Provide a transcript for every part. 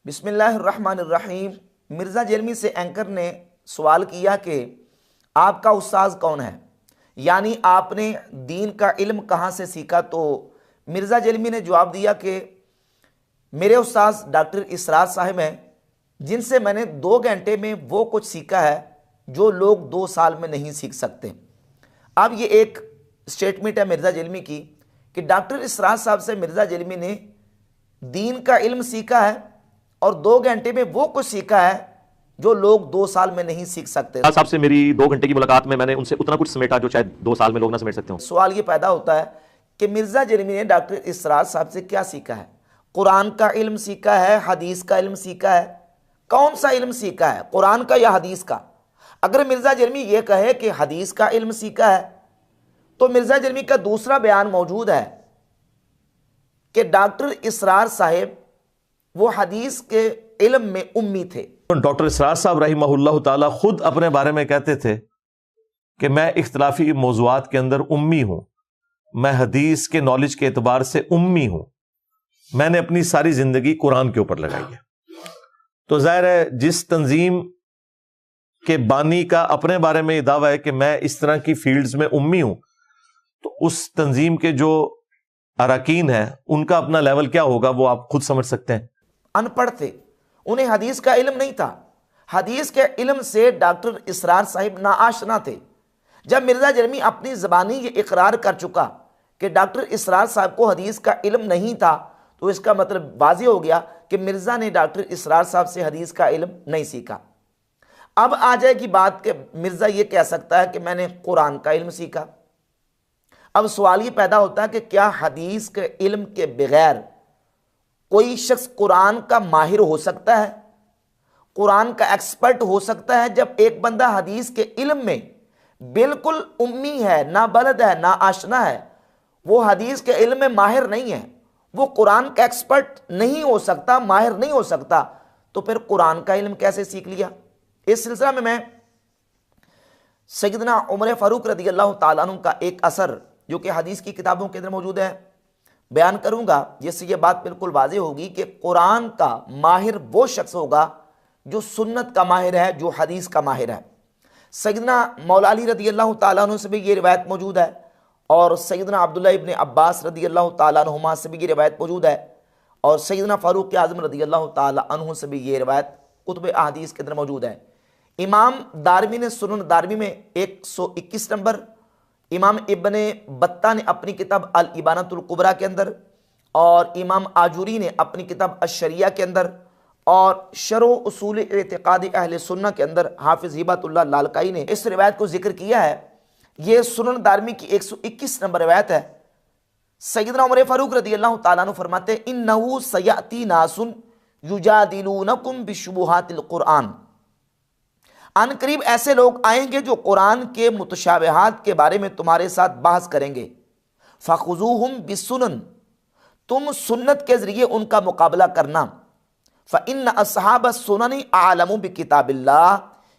बिस्मिल्लाहिर्रहमानिर्रहीम। मिर्ज़ा जेलमी से एंकर ने सवाल किया कि आपका उस्ताद कौन है, यानी आपने दीन का इल्म कहाँ से सीखा। तो मिर्ज़ा जेलमी ने जवाब दिया कि मेरे उस्ताद डॉक्टर इसरार साहब हैं, जिनसे मैंने 2 घंटे में वो कुछ सीखा है जो लोग 2 साल में नहीं सीख सकते। अब ये एक स्टेटमेंट है मिर्ज़ा जेलमी की कि डॉक्टर इसरार साहब से मिर्ज़ा जेलमी ने दीन का इल्म सीखा है और 2 घंटे में वो कुछ सीखा है जो लोग 2 साल में नहीं सीख सकते। साहब से मेरी 2 घंटे की मुलाकात में मैंने उनसे उतना कुछ समेटा जो शायद 2 साल में लोग ना समेट सकते हो। सवाल ये पैदा होता है कि मिर्ज़ा जेलमी ने डॉक्टर इसरार साहब से क्या सीखा है? कुरान का इल्म सीखा है, हदीस का इल्म सीखा है? कौन सा इल्म सीखा है, कुरान का या हदीस का? अगर मिर्ज़ा जेलमी ये कहे कि हदीस का इल्म सीखा है तो मिर्ज़ा जेलमी का दूसरा बयान मौजूद है कि डॉक्टर इसरार साहब वो हदीस के इल्म में उम्मी थे। डॉक्टर इसरार साहब रहिमहुल्लाह ताला खुद अपने बारे में कहते थे कि मैं इख्तिलाफी मौज़ूआत के अंदर उम्मी हूं, मैं हदीस के नॉलेज के एतबार से उम्मी हूं, मैंने अपनी सारी जिंदगी कुरान के ऊपर लगाई है। तो जाहिर है जिस तंजीम के बानी का अपने बारे में दावा है कि मैं इस तरह की फील्ड्स में उम्मी हूं, तो उस तंजीम के जो अरकान है उनका अपना लेवल क्या होगा वो आप खुद समझ सकते हैं। अनपढ़ थे, उन्हें हदीस का इल्म नहीं था। हदीस के इल्म से डॉक्टर इसरार साहिब नाआशना थे। जब मिर्ज़ा जेलमी अपनी ज़बानी ये इकरार कर चुका कि डॉक्टर इसरार साहब को हदीस का इल्म नहीं था, तो इसका मतलब वाज़ेह हो गया कि मिर्ज़ा ने डॉक्टर इसरार साहब से हदीस का इल्म नहीं सीखा। अब आ जाएगी बात कि मिर्ज़ा ये कह सकता है कि मैंने कुरान का इल्म सीखा। अब सवाल ये पैदा होता है कि क्या हदीस के इल्म के बगैर कोई शख्स कुरान का माहिर हो सकता है, कुरान का एक्सपर्ट हो सकता है? जब एक बंदा हदीस के इल्म में बिल्कुल उम्मी है, ना बलद है, ना आशना है, वो हदीस के इल्म में माहिर नहीं है, वो कुरान का एक्सपर्ट नहीं हो सकता, माहिर नहीं हो सकता, तो फिर कुरान का इल्म कैसे सीख लिया? इस सिलसिला में मैं सैयदना उमर फारूक रज़ी अल्लाह ताला अन्हु का एक असर जो कि हदीस की किताबों के अंदर मौजूद है बयान करूंगा, जिससे यह बात बिल्कुल वाज़ेह होगी कि कुरान का माहिर वो शख्स होगा जो सुन्नत का माहिर है, जो हदीस का माहिर है। सैयदना मौला अली रज़ी अल्लाह ताला अन्हु से भी ये रिवायत मौजूद है और सैयदना अब्दुल्लाह इब्न अब्बास रज़ी अल्लाह ताला अन्हुमा से भी ये रिवायत मौजूद है और सैयदना फारूक आज़म रज़ी अल्लाह ताला अन्हु से भी ये रिवायत कुतुब अहदीस के अंदर मौजूद है। इमाम दारमी ने सुनन दारमी में 121 नंबर, इमाम इब्ने बत्ता ने अपनी किताब अल इबानतुल कुबरा के अंदर, और इमाम आजूरी ने अपनी किताब अश-शरिया के अंदर, और शरो उसूल इतिकाद अहले सुन्ना के अंदर हाफिज हिबतुल्लाह लालकाई ने इस रिवायत को जिक्र किया है। यह सुनन दारमी की 121 नंबर रिवायत है। सैयदना उमर फारूक रज़ी अल्लाह ताला अन्हु फरमाते इन्नहु सयअती नासुन युजादिलूनकुम बिशुबुहातिल कुरान, अनकरीब ऐसे लोग आएंगे जो कुरान के मुतशाबिहात के बारे में तुम्हारे साथ बहस करेंगे। फ़ख़ुज़ूहुम बिस्सुनन, तुम सुन्नत के ज़रिए उनका मुकाबला करना। फ़इन्न अस्हाब सुननी आलमु बिकिताबिल्लाह,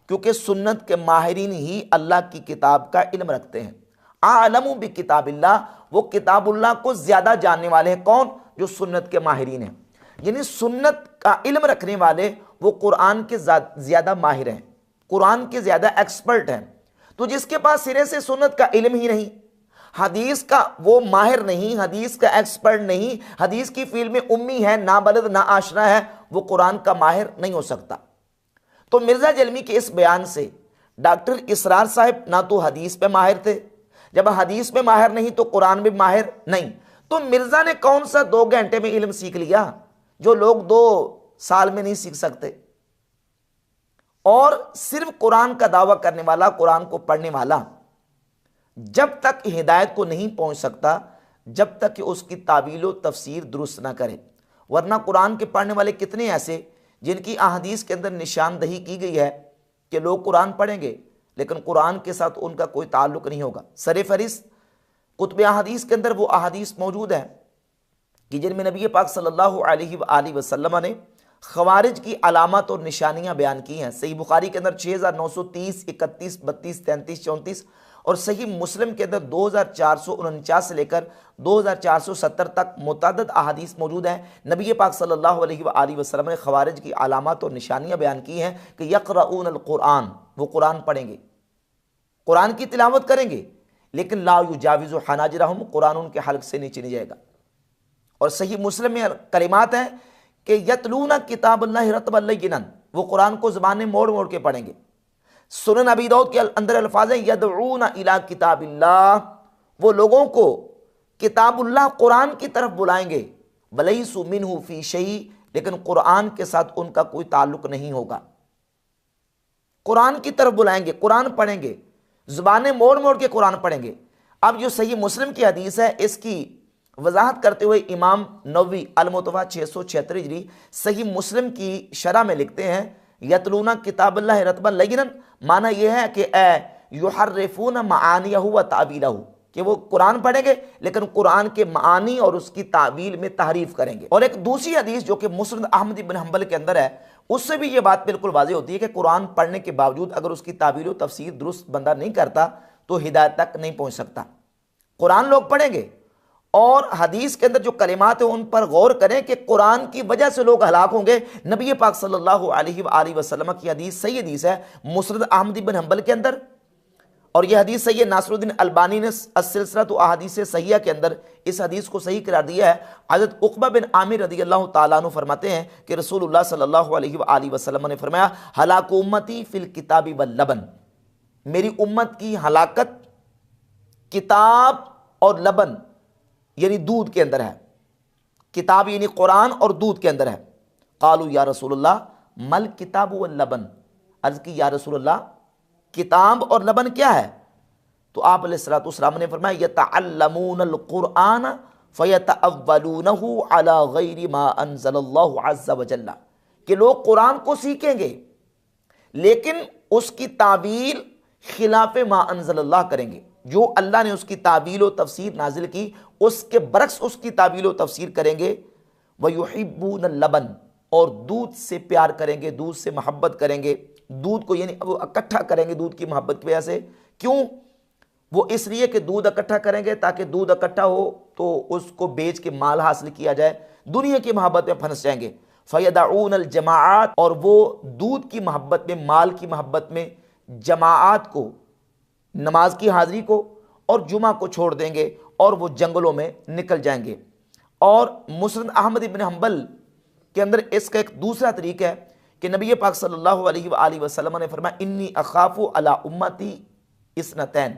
क्योंकि सुन्नत के माहिरीन ही अल्लाह की किताब का इल्म रखते हैं। आलमु बिकिताबिल्लाह, वो किताबुल्लाह को ज़्यादा जानने वाले हैं। कौन? जो सुन्नत के माहिरीन हैं, यानी सुन्नत का इल्म रखने वाले वो कुरान के ज़्यादा माहिर हैं, कुरान के ज़्यादा एक्सपर्ट हैं। तो जिसके पास सिरे से सुन्नत का इल्म ही नहीं, हदीस का वो माहिर नहीं, हदीस का एक्सपर्ट नहीं, हदीस की फील्ड में उम्मी है, ना बलद ना आशना है, वो कुरान का माहिर नहीं हो सकता। तो मिर्ज़ा जेलमी के इस बयान से डॉक्टर इसरार साहब ना तो हदीस पे माहिर थे, जब हदीस में माहिर नहीं तो कुरान में माहिर नहीं। तो मिर्ज़ा ने कौन सा 2 घंटे में इल्म सीख लिया जो लोग 2 साल में नहीं सीख सकते? और सिर्फ कुरान का दावा करने वाला, कुरान को पढ़ने वाला जब तक हिदायत को नहीं पहुंच सकता, जब तक कि उसकी तावील व तफसीर दुरुस्त ना करे। वरना कुरान के पढ़ने वाले कितने ऐसे जिनकी अहादीस के अंदर निशानदही की गई है कि लोग कुरान पढ़ेंगे लेकिन कुरान के साथ उनका कोई ताल्लुक नहीं होगा। सर-ए-फ़हरिस्त कुतुब अहादीस के अंदर वो अहादीस मौजूद है कि जिनमें नबी पाक सल्लल्लाहु अलैहि वसल्लम ने खवारिज की अलामत और निशानियां बयान की हैं। सही बुखारी के अंदर 6930, 31, 32, 33, 34 और सही मुस्लिम के अंदर 2449 से लेकर 2470 तक मुतअद्दिद अहादीस मौजूद हैं। नबी पाक सल्लल्लाहु अलैहि वसल्लम ने खवारिज की अलामत और निशानियां बयान की हैं कि यक़रऊन अल कुरान, वो कुरान पढ़ेंगे, कुरान की तिलावत करेंगे, लेकिन ला युजाविज़ु हनाजिरहुम, कुरान उनके हल्क से नीचे नहीं जाएगा। और सही मुस्लिम में कलिमात हैं कि यतलूना किताबल्लाहि रतबन लय्यिनन, वो कुरान को ज़बान में मोड़ मोड़ के पढ़ेंगे। सुनन अबी दाऊद के अंदर अल्फाज हैं यदऊना इला किताबिल्लाह, वो लोगों को किताबुल्लाह कुरान की तरफ बुलाएंगे, वलैसु मिन्हु फी शैई, लेकिन कुरान के साथ उनका कोई ताल्लुक नहीं होगा। कुरान की तरफ बुलाएंगे, कुरान पढ़ेंगे, ज़ुबानें मोड़ मोड़ के कुरान पढ़ेंगे। अब जो सही मुस्लिम की हदीस है, इसकी वजाहत करते हुए इमाम नववी अल-मुतवफ़ा 676 हिजरी सही मुस्लिम की शरह में लिखते हैं यतलूना किताबल्लाहि रतबन लय्यिनन, माना यह है कि युहर्रिफूना मआनियहु व तावीलहु, कि वो कुरान पढ़ेंगे लेकिन कुरान के मानी और उसकी तावील में तहरीफ करेंगे। और एक दूसरी हदीस जो कि मुस्नद अहमद इब्न हंबल के अंदर है, उससे भी ये बात बिल्कुल वाज़ेह होती है कि कुरान पढ़ने के बावजूद अगर उसकी तावील और तफसीर दुरुस्त बंदा नहीं करता तो हिदायत तक नहीं पहुंच सकता। कुरान लोग पढ़ेंगे और हदीस के अंदर जो कलिमात है उन पर गौर करें कि कुरान की वजह से लोग हलाक होंगे। नबी पाक सल्लल्लाहु अलैहि वसल्लम की हदीस सही हदीस है मुस्नद अहमद इब्न हंबल के अंदर, और यह हदीस सही है नासरुद्दीन अलबानी ने अस्सिलसिलतु अहादीस सहीहा के अंदर इस हदीस को सही करार दिया है। हज़रत उक़बा बिन आमिर रज़ियल्लाहु ताला अन्हु फरमाते हैं कि रसूलुल्लाह सल्लल्लाहु अलैहि वसल्लम ने फरमाया हलाकु उम्मती फिल किताबी वल लबन, मेरी उम्मत की हलाकत किताब और लबन यानी दूध के अंदर है। किताब यानी कुरान और दूध के अंदर है। कालू या रसूलुल्लाह मल किताब वल लबन, अर्ज़ की या रसूलुल्लाह किताब और लबन क्या है? तो आप अलैहिस्सलातु वस्सलाम ने फरमाया यतअल्लमूनल कुरआन फयतअव्वलूनहु अला गैरि मा अंज़लल्लाहु अज़्ज़ व जल्ला, कि लोग कुरान को सीखेंगे लेकिन उसकी तावील खिलाफ मा अंज़लल्लाह करेंगे, जो अल्लाह ने उसकी तावील व तफसीर नाजिल की उसके बरक्स उसकी तावील व तफसीर करेंगे। व युहिब्बूनल लबन, और दूध से प्यार करेंगे, दूध से मोहब्बत करेंगे, दूध को यानी वो इकट्ठा करेंगे दूध की मोहब्बत की वजह से। क्यों? वो इसलिए कि दूध इकट्ठा करेंगे ताकि दूध इकट्ठा हो तो उसको बेच के माल हासिल किया जाए, दुनिया की मोहब्बत में फंस जाएंगे। फ़यदऊनल जमाआत, और वो दूध की मोहब्बत में, माल की मोहब्बत में जमाआत को, नमाज की हाजिरी को और जुमा को छोड़ देंगे और वो जंगलों में निकल जाएंगे। और मुस्नद अहमद इब्न हंबल के अंदर इसका एक दूसरा तरीका है कि नबी पाक सल्लल्लाहु अलैहि वसल्लम ने फरमाया इन्नी अखाफु अला उम्मती इस्नतैन,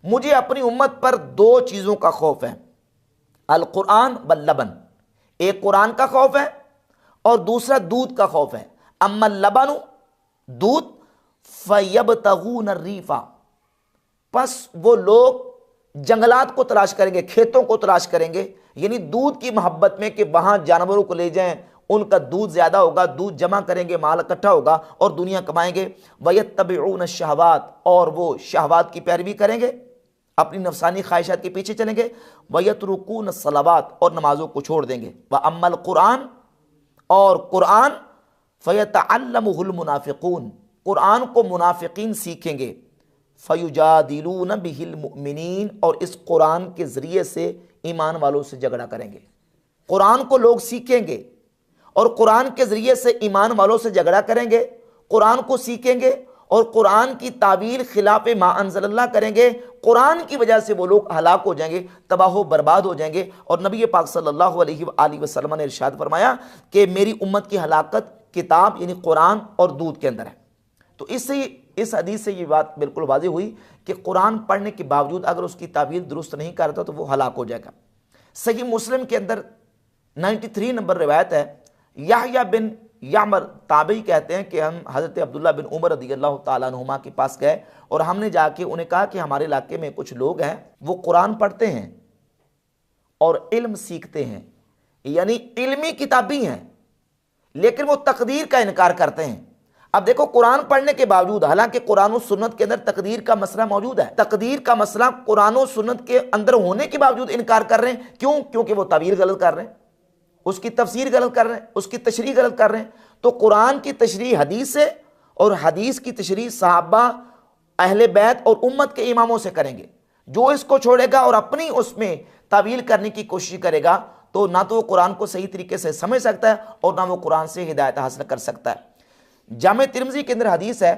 मुझे अपनी उम्मत पर दो चीज़ों का खौफ है, अल कुरान वल लबन, एक कुरान का खौफ है और दूसरा दूध का खौफ है। अम्मल लबनु, दूध, फयबतगून रीफा, बस वो लोग जंगलात को तलाश करेंगे, खेतों को तलाश करेंगे, यानी दूध की मोहब्बत में कि वहां जानवरों को ले जाएं, उनका दूध ज्यादा होगा, दूध जमा करेंगे, माल इकट्ठा होगा और दुनिया कमाएंगे। वयत्तबिऊन शहवात, और वो शहवात की पैरवी करेंगे, अपनी नफसानी ख्वाहिशात के पीछे चलेंगे। वयतरुकून सलावात, और नमाजों को छोड़ देंगे। व अम्मल कुरान, और कुरान, फयतअल्लमुहुल मुनाफिकून, कुरान को मुनाफिकीन सीखेंगे। फयुजादिलून बिहिल मुमिनीन, और इस कुरान के ज़रिए से ईमान वालों से झगड़ा करेंगे। कुरान को लोग सीखेंगे और कुरान के ज़रिए से ईमान वालों से झगड़ा करेंगे, कुरान को सीखेंगे और कुरान की तावील खिलाफ मा अंज़लल्लाह करेंगे। कुरान की वजह से वो लोग हलाक हो जाएंगे, तबाह बर्बाद हो जाएंगे। और नबी पाक सल्लल्लाहु अलैहि वसल्लम ने इरशाद फरमाया कि मेरी उम्मत की हलाकत किताब यानी कुरान और दूध के अंदर है। तो इससे इस हदीस से ये बात बिल्कुल वाज़ेह हुई कि कुरान पढ़ने के बावजूद अगर उसकी तावील दुरुस्त नहीं करता तो वो हलाक हो जाएगा। सही मुस्लिम के अंदर 93 नंबर रिवायत है, याहया बिन यामर ताबई कहते हैं कि हम हज़रत अब्दुल्ला बिन उमर रज़ियल्लाहु ताला अन्हुमा के पास गए और हमने जाके उन्हें कहा कि हमारे इलाके में कुछ लोग हैं वो कुरान पढ़ते हैं और इल्म सीखते हैं, यानी इल्मी किताबी हैं, लेकिन वो तकदीर का इनकार करते हैं। अब देखो, कुरान पढ़ने के बावजूद, हालांकि कुरान और सुन्नत के अंदर तकदीर का मसला मौजूद है, तकदीर का मसला कुरान और सुन्नत के अंदर होने के बावजूद इनकार कर रहे हैं। क्यों? क्योंकि वो तावील गलत कर रहे हैं, उसकी तफसीर गलत कर रहे हैं, उसकी तशरीह गलत कर रहे हैं। तो कुरान की तशरीह हदीस से और हदीस की तशरीह सहाबा अहले बैत और उम्मत के इमामों से करेंगे। जो इसको छोड़ेगा और अपनी उसमें तावील करने की कोशिश करेगा तो ना तो वो कुरान को सही तरीके से समझ सकता है और ना वो कुरान से हिदायत हासिल कर सकता है। जामे तिरमिज़ी के अंदर हदीस है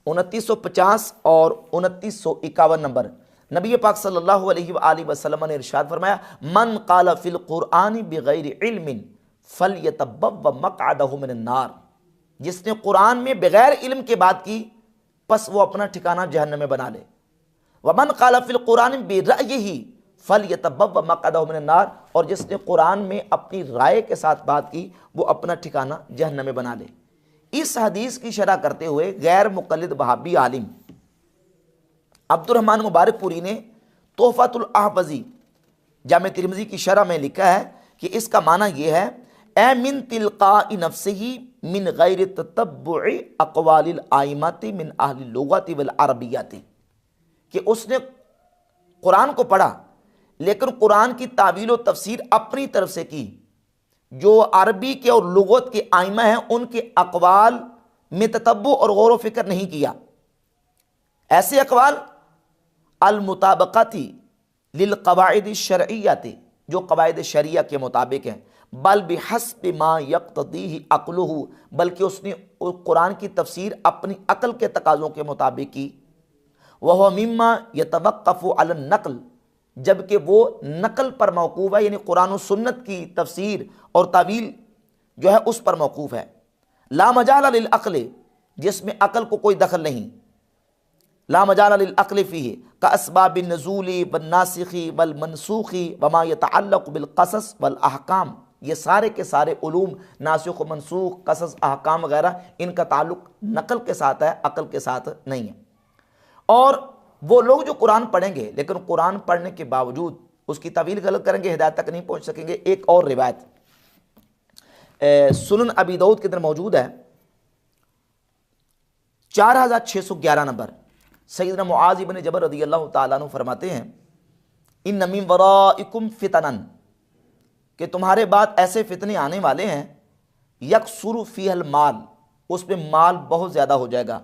2950 और 2951 नंबर। नबी पाक सल्लल्लाहु अलैहि वसल्लम ने इरशाद फरमाया, मन क़ाल फ़िल क़ुरआन बिग़ैरि इल्मिन फ़लयतबव्व मक़अदहु मिनन नार। जिसने कुरान में बगैर इल्म के बात की बस वो अपना ठिकाना जहन्नम में बना ले। वमन क़ाल फ़िल क़ुरआन बिरअयिही फ़लयतबव्व मक़अदहु मिनन नार। और जिसने कुरान में अपनी राय के साथ बात की वो अपना ठिकाना जहन्नम में बना ले। इस हदीस की शरह करते हुए गैर मुक़ल्लिद वहाबी आलिम अब्दुर्रहमान मुबारकपुरी ने तोहफ़तुल अहवज़ी जामे तिरमिज़ी की शरह में लिखा है कि इसका माना यह है, ए मिन तिलक़ाई नफ्सिही मिन गैर ततब्बुइ अक़वालिल आइम्मति मिन अहलिल लुग़ति वल अरबिय्यति, कि उसने कुरान को पढ़ा लेकिन कुरान की तावील और तफसीर अपनी तरफ से की। जो अरबी के और लुग़त के आइम्मा हैं उनके अक़वाल में ततब्बु और गौर व फिक्र नहीं किया। ऐसे अक़वाल अल मुताबक़ती लिल क़वाइद शरइय्यति, जो क़वाइद शरिया के मुताबिक हैं, बल बिहस्ब मा यक़्तदीहि अक़्लुहु, बल्कि उसने कुरान की तफसीर अपनी अक़ल के तकाज़ों के मुताबिक की। वह मिम्मा यतवक़्क़फ़ु अलन नक़ल, जबकि वो नकल पर मौकूफ़ है, यानी कुरान और सुन्नत की तफसीर और तावील जो है उस पर मौकूफ़ है। ला मजाल लिल अक़ल, जिसमें अक़ल को कोई दखल नहीं। ला मजाल लिल अक़ल फ़ीही का अस्बाबिन नुज़ूली वन नासिख़ी वल मनसूख़ी वमा यतअल्लक़ु बिल क़सस वल अहकाम। ये सारे के सारे उलूम नासिख़ व मनसूख़, क़सस, अहकाम वगैरह, इनका ताल्लुक़ नकल के साथ है, अक़ल के साथ नहीं है। और वो लोग जो कुरान पढ़ेंगे लेकिन कुरान पढ़ने के बावजूद उसकी तावील गलत करेंगे, हिदायत तक नहीं पहुँच सकेंगे। एक और रिवायत सुनन अबी दाऊद के अंदर मौजूद है 4611 नंबर। सैयदना मुआज़ इब्न जबल रज़ियल्लाहु ताला अन्हु फरमाते हैं, इन्न मिन वराइकुम फितनन, कि तुम्हारे बाद ऐसे फितने आने वाले हैं, यकसुरु फ़ीहल माल, उसमें माल बहुत ज़्यादा हो जाएगा,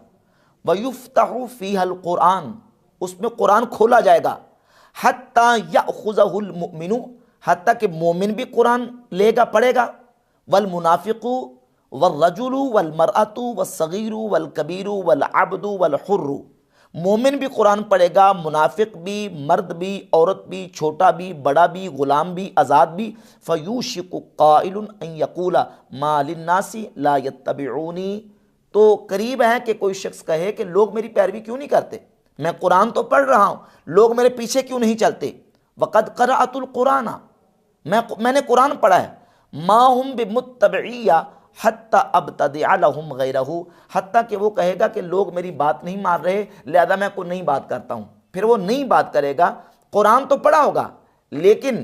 वयुफ्तहु फ़ीहल कुरान, उसमें कुरान खोला जाएगा, हत्ता यअख़ुज़हुल मुमिनु, हत्ता कि मोमिन भी कुरान लेगा पढ़ेगा, वल मुनाफिकु वल रजुलु वल मरअतु वस्सगीरु वल कबीरु वल अब्दु वल हुर्रु, मोमिन भी कुरान पढ़ेगा, मुनाफिक भी, मर्द भी, औरत भी, छोटा भी, बड़ा भी, गुलाम भी, आज़ाद भी। फ़यूशिकु क़ाइलुन अन यक़ूला मा लिन्नासी ला यत्तबिऊनी, तो करीब है कि कोई शख्स कहे कि लोग मेरी पैरवी क्यों नहीं करते, मैं कुरान तो पढ़ रहा हूँ, लोग मेरे पीछे क्यों नहीं चलते। वक़द क़रअतुल कुराना, मैंने कुरान पढ़ा है, मा हुम बिमुत्तबिय्या हत्ता अब्तदिअ लहुम गैरहु, हत्ता कि वो कहेगा कि लोग मेरी बात नहीं मान रहे लिहाजा मैं कोई नई बात करता हूँ। फिर वो नई बात करेगा, कुरान तो पढ़ा होगा लेकिन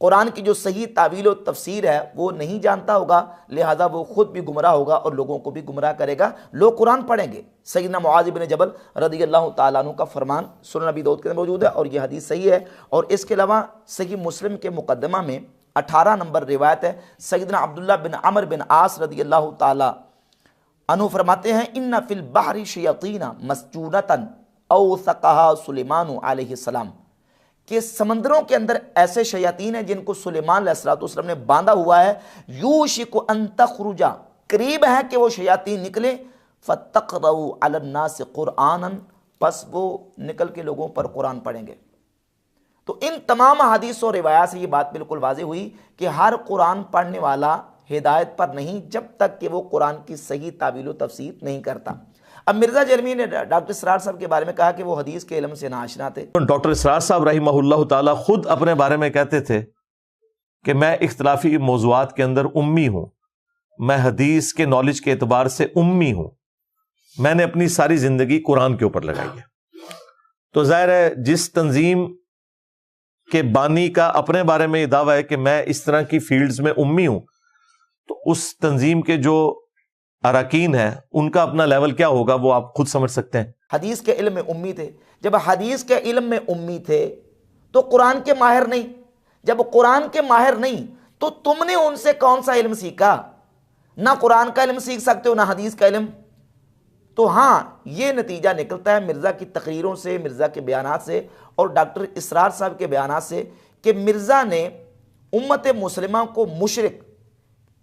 कुरान की जो सही तावील और तफसीर है वो नहीं जानता होगा, लिहाजा वो खुद भी गुमराह होगा और लोगों को भी गुमराह करेगा। लोग कुरान पढ़ेंगे। सैयदना मुआज़ इब्न जबल रज़ियल्लाहु ताला अन्हु का फरमान सुनन अबी दाऊद के अंदर मौजूद है और यह हदीस सही है। और इसके अलावा सही मुस्लिम के मुकदमा में 18 नंबर रिवायत है, सैयदना अब्दुल्लाह बिन अमर बिन आस रज़ियल्लाहु ताला अन्हु फरमाते हैं, इन्ना फिल बहरी शयातीना मस्जूनतन औसक़हा सुलेमान अलैहिस्सलाम, कि समंदरों के अंदर ऐसे शयातीन हैं जिनको सुलेमान अलैहिस्सलाम ने बांधा हुआ है। यूशिकु अन तख़रुजा, करीब है कि वो शयातीन निकले, फ़तक़रऊ अलन्नास क़ुरआनन, बस वो निकल के लोगों पर कुरान पढ़ेंगे। तो इन तमाम हदीस और रिवायात से ये बात बिल्कुल वाज़ेह हुई कि हर कुरान पढ़ने वाला हिदायत पर नहीं जब तक कि वो कुरान की सही तावील व तफसीर नहीं करता। अब मिर्ज़ा जरमी ने डॉक्टर इसरार साहब के बारे में कहा कि वो हदीस के इल्म से नाआशना थे। डॉक्टर इसरार साहब रहिमहुल्लाह ताला खुद अपने बारे में कहते थे कि मैं इख्तिलाफी मौज़ूआत के अंदर उम्मी हूँ, मैं हदीस के नॉलेज के एतबार से उम्मी हूँ, मैंने अपनी सारी ज़िंदगी कुरान के ऊपर लगाई है। तो ज़ाहिर है जिस तंजीम के बानी का अपने बारे में ये दावा है कि मैं इस तरह की फील्ड्स में उम्मी हूँ, तो उस तंजीम के जो अरकान है उनका अपना लेवल क्या होगा वो आप खुद समझ सकते हैं। हदीस के इल्म में उम्मी थे। जब हदीस के इल्म में उम्मी थे तो कुरान के माहिर नहीं, जब कुरान के माहिर नहीं तो तुमने उनसे कौन सा इल्म सीखा? ना कुरान का इल्म सीख सकते हो ना हदीस का इल्म। तो हाँ, ये नतीजा निकलता है मिर्ज़ा की तकरीरों से, मिर्ज़ा के बयानात से और डॉक्टर इसरार साहब के बयानात से कि मिर्ज़ा ने उम्मत मुस्लिमा को मुशरिक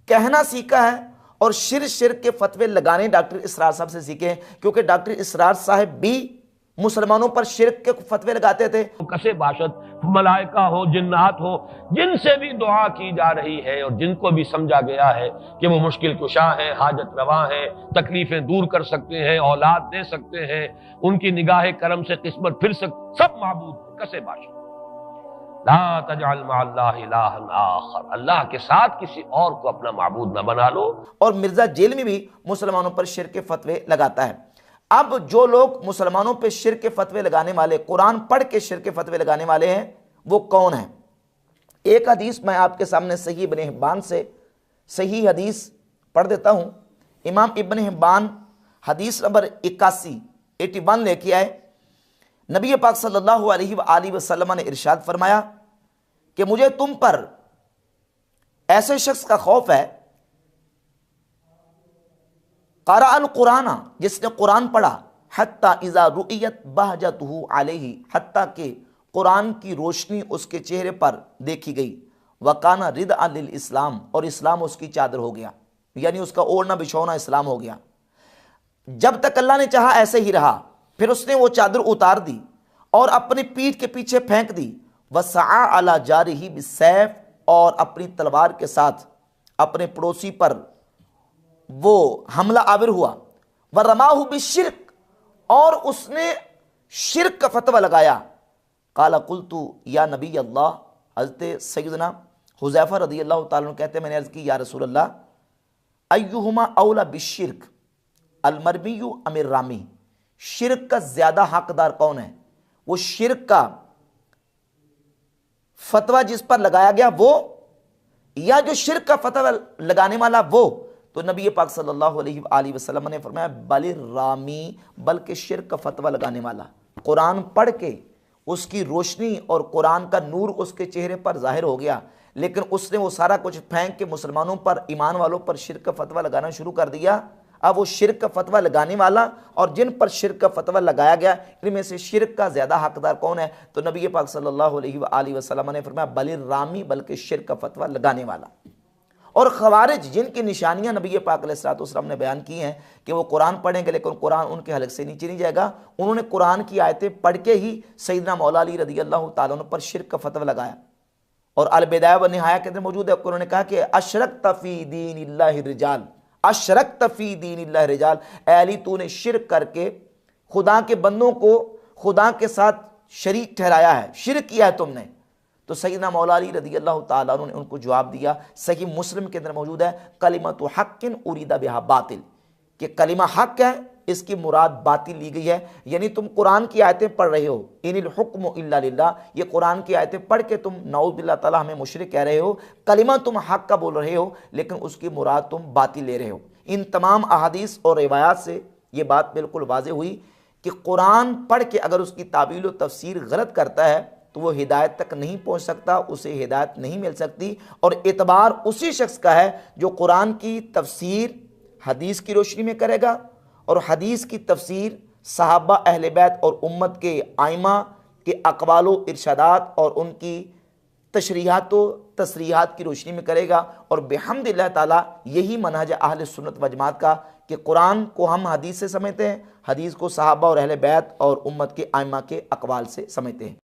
कहना सीखा है और शिर के फतवे लगाने डॉक्टर इसरार साहब से सीखे हैं, क्योंकि डॉक्टर इसरार साहब भी मुसलमानों पर शिरक के फतवे लगाते थे। कसे बाशत मलाइका हो, जिन्नात हो, जिनसे भी दुआ की जा रही है और जिनको भी समझा गया है कि वो मुश्किल कुशा हैं, हाजत रवा हैं, तकलीफें दूर कर सकते हैं, औलाद दे सकते हैं, उनकी निगाह करम से किस्मत फिर सब माबूद कसे बाशत। ला तजअल मअल्लाहि इलाहन आखर, अल्लाह के साथ किसी और को अपना माबूद न बना लो। और मिर्जा जेल में भी मुसलमानों पर शिरक के फतवे लगाता है। अब जो लोग मुसलमानों पे शिरक के फतवे लगाने वाले, कुरान पढ़ के शिरक के फतवे लगाने वाले हैं, वो कौन है? एक हदीस मैं आपके सामने सही इब्न हिब्बान से सही हदीस पढ़ देता हूं। इमाम इब्न हिब्बान हदीस नंबर 81 लेके आए। नबी पाक सल्लल्लाहु अलैहि वसल्लम ने इरशाद फरमाया कि मुझे तुम पर ऐसे शख्स का खौफ है, क़रा अल कुराना, जिसने कुरान पढ़ा, हत्ता इज़ा रुइयत बहजतहु अलैहि, हत्ता के कुरान की रोशनी उसके चेहरे पर देखी गई, वकाना रिदअ लिल इस्लाम, और इस्लाम उसकी चादर हो गया, यानी उसका ओढ़ना बिछौना इस्लाम हो गया। जब तक अल्लाह ने चाहा ऐसे ही रहा, फिर उसने वो चादर उतार दी और अपनी पीठ के पीछे फेंक दी। वसआ अला जारिही बिसैफ, और अपनी तलवार के साथ अपने पड़ोसी पर वो हमला आविर हुआ। व रमाहु बिशिर्क, और उसने शिर्क का फतवा लगाया। काला कुल्तु या नबी अल्लाह, हज़रत सैयदना हुज़ैफा रज़ियल्लाहु ताला अन्हु कहते, मैंने अर्ज़ की, या रसूल अल्लाह, अय्युहुमा औला बिशिर्क, अलमरमियु अमिर रामी, शिर्क का ज्यादा हकदार कौन है? वो शिर्क का फतवा जिस पर लगाया गया वो, या जो शिर्क का फतवा लगाने वाला वो? तो नबी पाक सल्लल्लाहु अलैहि वसल्लम ने फरमाया, बलिर रामी, बल्कि शिर्क का फतवा लगाने वाला। कुरान पढ़ के उसकी रोशनी और कुरान का नूर उसके चेहरे पर जाहिर हो गया, लेकिन उसने वो सारा कुछ फेंक के मुसलमानों पर, ईमान वालों पर शिर्क का फतवा लगाना शुरू कर दिया। अब वो शिर्क का फतवा लगाने वाला और जिन पर शिर्क का फतवा लगाया गया, इनमें से शिर्क का ज्यादा हकदार कौन है? तो नबी पाक सल्लल्लाहु अलैहि वसल्लम ने फरमाया, बलिर रामी, बल्कि शिर्क का फतवा लगाने वाला। और खवारिज, जिनकी निशानियां नबी पाक अलैहिस्सलातु वस्सलाम ने बयान की हैं कि वो कुरान पढ़ेंगे लेकिन कुरान उनके हलक से नीचे नहीं जाएगा, उन्होंने कुरान की आयतें पढ़ के ही सैयदना मौला अली रज़ियल्लाहु ताला अन्हु पर शिर्क का फतवा लगाया। और अल बिदाया व निहाया के अंदर मौजूद है, उन्होंने कहा कि अशरकत फी दीनिल्लाहि रिजाल, अशरकत फी दीनिल्लाहि रिजाल, ऐ अली, तूने शिर्क करके खुदा के बंदों को खुदा के साथ शरीक ठहराया है, शिर्क किया है तुमने। तो सैयदना मौला अली रज़ियल्लाहु ताला अन्हु ने उनको जवाब दिया, सही मुस्लिम के अंदर मौजूद है, कलिमतु हक्किन उरीदा बिहा बातिल, कि कलिमा हक है, इसकी मुराद बातिल ली गई है। यानी तुम कुरान की आयतें पढ़ रहे हो, इनिल हुक्मु इल्ला लिल्लाह, ये कुरान की आयतें पढ़ के तुम नऊज़ बिल्लाह ताला हमें मुशरिक कह रहे हो, कलिमा तुम हक का बोल रहे हो, लेकिन उसकी मुराद तुम बातिल ले रहे हो। इन तमाम अहादीस और रिवायात से ये बात बिल्कुल वाज़ेह हुई कि कुरान पढ़ के अगर उसकी तावील व तफसीर गलत करता है तो वो हिदायत तक नहीं पहुँच सकता, उसे हिदायत नहीं मिल सकती। और एतबार उसी शख्स का है जो कुरान की तफसीर हदीस की रोशनी में करेगा और हदीस की तफसीर सहाबा, अहले बैत और उम्मत के आइमा के अक़वालो इरशादात और उनकी तशरीहात व तसरीहात की रोशनी में करेगा। और बिहम्दिल्लाह ताला यही मनहज अहले सुन्नत व जमात का कि कुरान को हम हदीस से समझते हैं, हदीस को सहाबा और अहले बैत और उम्मत के आइमा के अक़वाल से समझते हैं।